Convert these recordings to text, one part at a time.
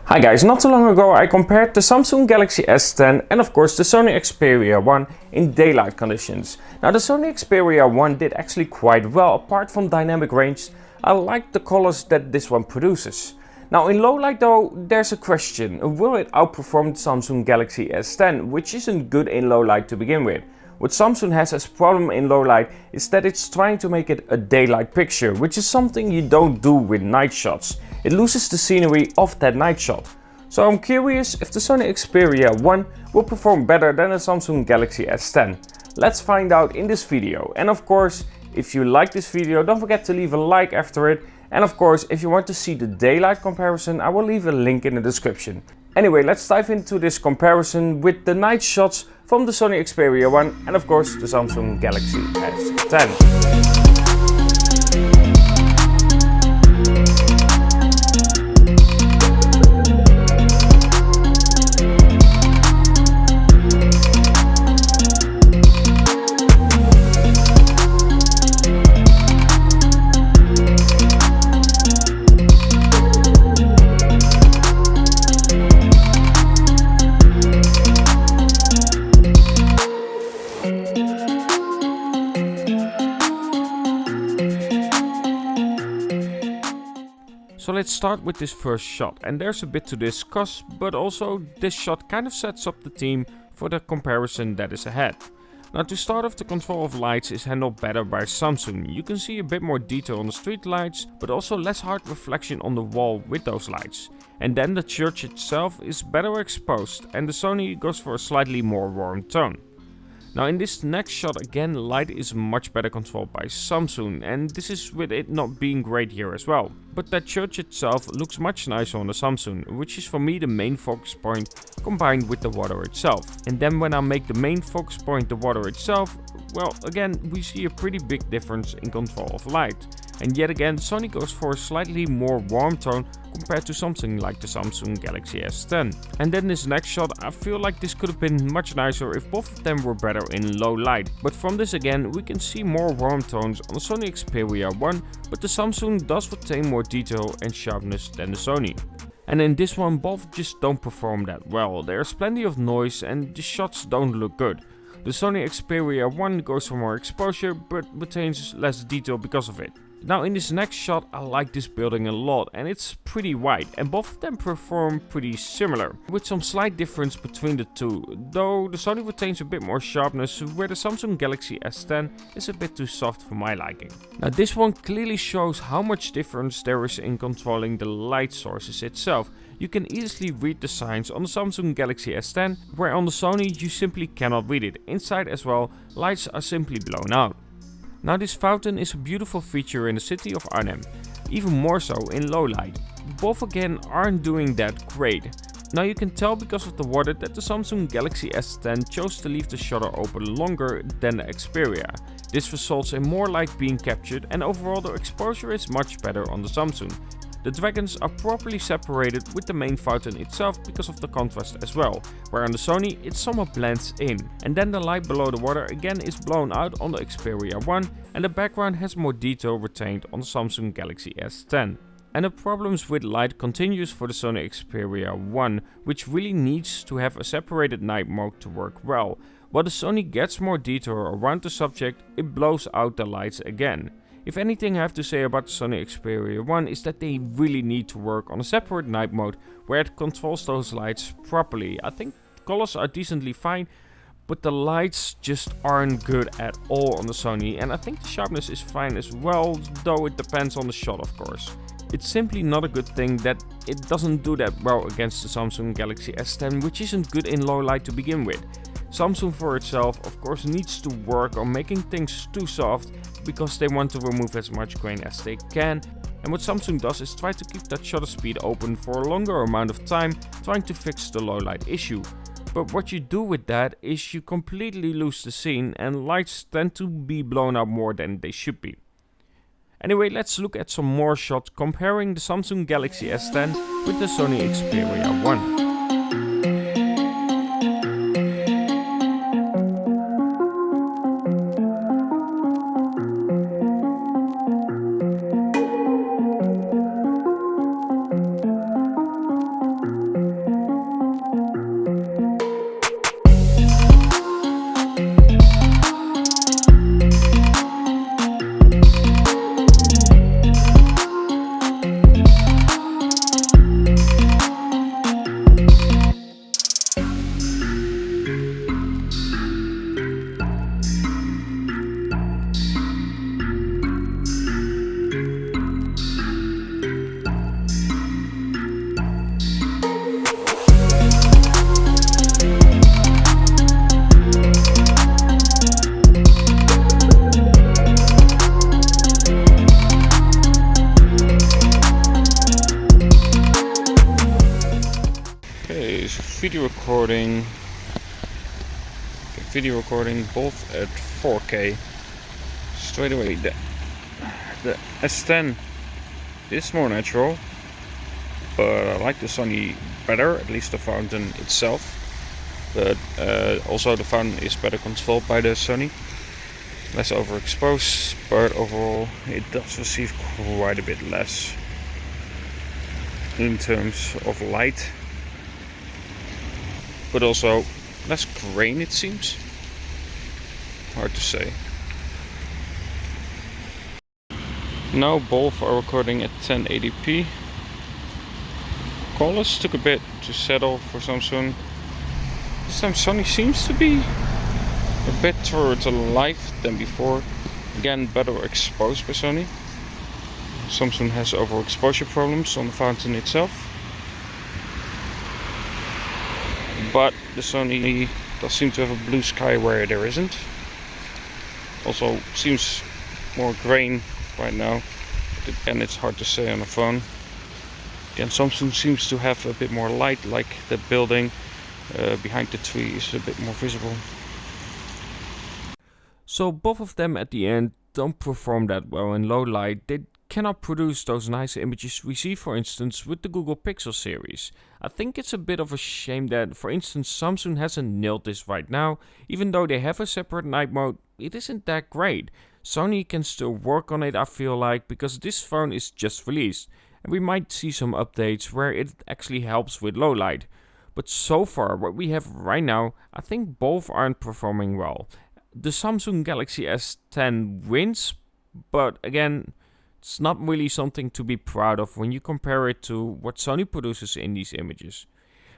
Hi guys, not too long ago I compared the Samsung Galaxy S10 and of course the Sony Xperia 1 in daylight conditions. Now the Sony Xperia 1 did actually quite well. Apart from dynamic range, I like the colors that this one produces. Now in low light though, there's a question. Will it outperform the Samsung Galaxy S10, which isn't good in low light to begin with? What Samsung has as problem in low light is that it's trying to make it a daylight picture, which is something you don't do with night shots. It loses the scenery of that night shot. So I'm curious if the Sony Xperia 1 will perform better than the Samsung Galaxy S10. Let's find out in this video. And of course, if you like this video, don't forget to leave a like after it. And of course, if you want to see the daylight comparison, I will leave a link in the description. Anyway, let's dive into this comparison with the night shots from the Sony Xperia 1 and of course the Samsung Galaxy S10. So let's start with this first shot, and there's a bit to discuss, but also this shot kind of sets up the theme for the comparison that is ahead. Now to start off, the control of lights is handled better by Samsung. You can see a bit more detail on the street lights, but also less hard reflection on the wall with those lights. And then the church itself is better exposed, and the Sony goes for a slightly more warm tone. Now in this next shot again, light is much better controlled by Samsung, and this is with it not being great here as well. But that church itself looks much nicer on the Samsung, which is for me the main focus point combined with the water itself. And then when I make the main focus point the water itself, well again we see a pretty big difference in control of light. And yet again Sony goes for a slightly more warm tone compared to something like the Samsung Galaxy S10. And then this next shot, I feel like this could have been much nicer if both of them were better in low light. But from this again we can see more warm tones on the Sony Xperia 1, but the Samsung does retain more detail and sharpness than the Sony. And in this one both just don't perform that well. There's plenty of noise and the shots don't look good. The Sony Xperia 1 goes for more exposure but retains less detail because of it. Now in this next shot I like this building a lot, and it's pretty wide, and both of them perform pretty similar, with some slight difference between the two, though the Sony retains a bit more sharpness where the Samsung Galaxy S10 is a bit too soft for my liking. Now this one clearly shows how much difference there is in controlling the light sources itself. You can easily read the signs on the Samsung Galaxy S10, where on the Sony you simply cannot read it. Inside as well, lights are simply blown out. Now this fountain is a beautiful feature in the city of Arnhem, even more so in low light. Both again aren't doing that great. Now you can tell because of the water that the Samsung Galaxy S10 chose to leave the shutter open longer than the Xperia. This results in more light being captured, and overall the exposure is much better on the Samsung. The dragons are properly separated with the main fountain itself because of the contrast as well, where on the Sony it somewhat blends in. And then the light below the water again is blown out on the Xperia 1, and the background has more detail retained on the Samsung Galaxy S10. And the problems with light continues for the Sony Xperia 1, which really needs to have a separated night mode to work well. While the Sony gets more detail around the subject, it blows out the lights again. If anything I have to say about the Sony Xperia 1 is that they really need to work on a separate night mode where it controls those lights properly. I think the colors are decently fine, but the lights just aren't good at all on the Sony, and I think the sharpness is fine as well, though it depends on the shot of course. It's simply not a good thing that it doesn't do that well against the Samsung Galaxy S10, which isn't good in low light to begin with. Samsung for itself of course needs to work on making things too soft because they want to remove as much grain as they can, and what Samsung does is try to keep that shutter speed open for a longer amount of time, trying to fix the low light issue. But what you do with that is you completely lose the scene, and lights tend to be blown out more than they should be. Anyway, let's look at some more shots comparing the Samsung Galaxy S10 with the Sony Xperia 1. Okay, so video recording. Okay, video recording both at 4K. Straight away, the S10 is more natural, but I like the Sony better, at least the fountain itself. But also the fountain is better controlled by the Sony. Less overexposed, but overall it does receive quite a bit less in terms of light. But also less grain, it seems. Hard to say. Now both are recording at 1080p. Colors took a bit to settle for Samsung. This time Sony seems to be a bit towards life than before. Again, better exposed by Sony. Samsung has overexposure problems on the fountain itself. But the Sony does seem to have a blue sky where there isn't. Also seems more grain right now. But again, it's hard to say on the phone. Again, Samsung seems to have a bit more light, like the building behind the tree is a bit more visible. So both of them at the end don't perform that well in low light. They cannot produce those nice images we see, for instance, with the Google Pixel series. I think it's a bit of a shame that, for instance, Samsung hasn't nailed this right now. Even though they have a separate night mode, it isn't that great. Sony can still work on it, I feel like, because this phone is just released. And we might see some updates where it actually helps with low light. But so far, what we have right now, I think both aren't performing well. The Samsung Galaxy S10 wins, but again, it's not really something to be proud of when you compare it to what Sony produces in these images.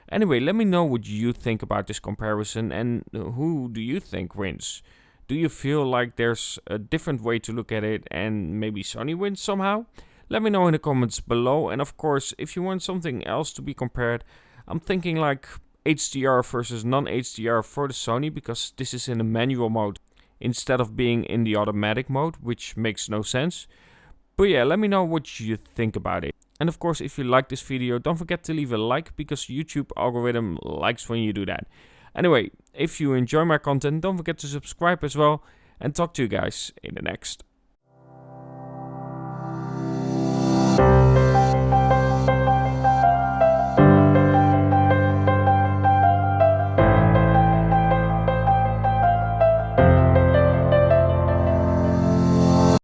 Anyway, let me know what you think about this comparison and who do you think wins. Do you feel like there's a different way to look at it and maybe Sony wins somehow? Let me know in the comments below, and of course, if you want something else to be compared, I'm thinking like HDR versus non-HDR for the Sony, because this is in the manual mode instead of being in the automatic mode, which makes no sense. But yeah, let me know what you think about it. And of course, if you like this video, don't forget to leave a like, because YouTube algorithm likes when you do that. Anyway, if you enjoy my content, don't forget to subscribe as well, and talk to you guys in the next